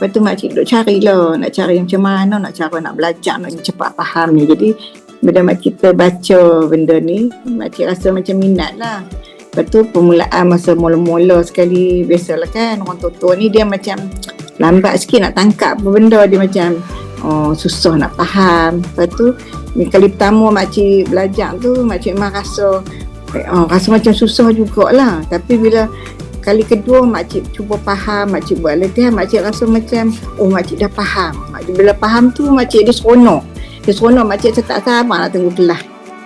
Lepas tu makcik duduk carilah, nak cari macam mana nak cara nak belajar, nak cepat faham ni. Jadi bila makcik kita baca benda ni, makcik rasa macam minat lah. Lepas tu permulaan masa mula-mula sekali, biasalah kan orang tua ni dia macam lambat sikit nak tangkap apa benda, dia macam susah nak faham. Lepas tu ni kali pertama makcik belajar tu, makcik memang rasa macam susah jugalah. Tapi bila kali kedua makcik cuba faham, makcik buat latihan, makcik rasa macam makcik dah faham. Makcik bila faham tu makcik dia seronok. Makcik tak sabar nak tunggu kelas.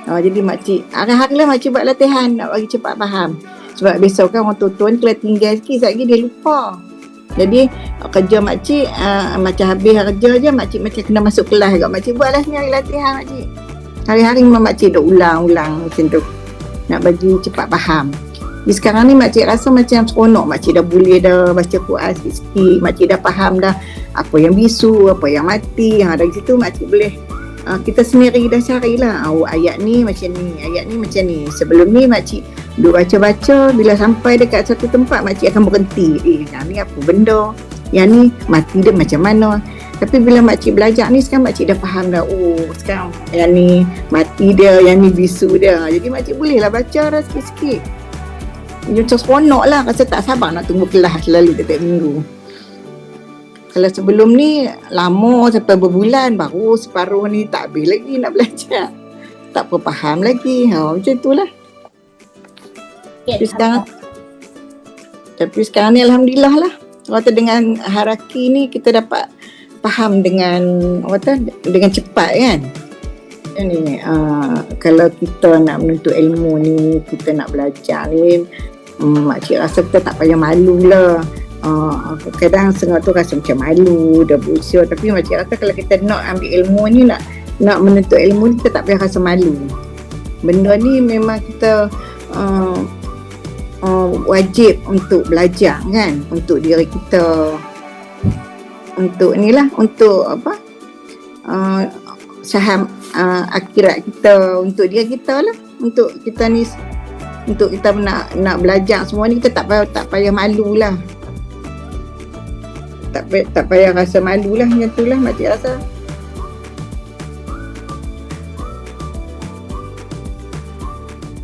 Jadi makcik hari-hari lah makcik buat latihan nak bagi cepat faham. Sebab besok kan orang tua ni kalau tinggal sikit sekejap lagi dia lupa. Jadi kerja makcik macam habis kerja je makcik macam kena masuk kelas juga. Makcik buatlah hari latihan makcik. Hari-hari memang makcik dah ulang-ulang macam tu nak bagi cepat faham. Jadi sekarang ni makcik rasa macam seronok, makcik dah boleh dah baca Quran sikit-sikit, makcik dah faham dah apa yang bisu, apa yang mati. Dari situ makcik boleh kita sendiri dah carilah ayat ni macam ni, ayat ni macam ni. Sebelum ni makcik duduk baca-baca, bila sampai dekat satu tempat makcik akan berhenti. Yang ni apa benda, yang ni mati dia macam mana. Tapi bila makcik belajar ni sekarang makcik dah faham dah, sekarang yang ni mati dia, yang ni bisu dia. Jadi makcik bolehlah baca dah sikit-sikit. Macam seronok lah, rasa tak sabar nak tunggu kelas selalu setiap minggu. Kalau sebelum ni lama sampai berbulan baru separuh ni tak habis lagi nak belajar. Tak apa faham lagi. Macam itulah. Tapi sekarang ni alhamdulillah lah. Kata dengan Haraki ni kita dapat faham dengan dengan cepat kan. Ni kalau kita nak menuntut ilmu ni, kita nak belajar ni, makcik rasa kita tak payah malu lah. Kadang setengah tu rasa macam malu, dah berusia. Tapi makcik rasa kalau kita nak ambil ilmu ni, nak menuntut ilmu ni, kita tak payah rasa malu. Benda ni memang kita wajib untuk belajar kan, untuk diri kita, untuk inilah, untuk saham akhirat kita, untuk diri kita lah, untuk kita ni, untuk kita nak belajar semua ni, kita tak payah malu lah, tak payah rasa malu lah. Macam tu lah makcik rasa.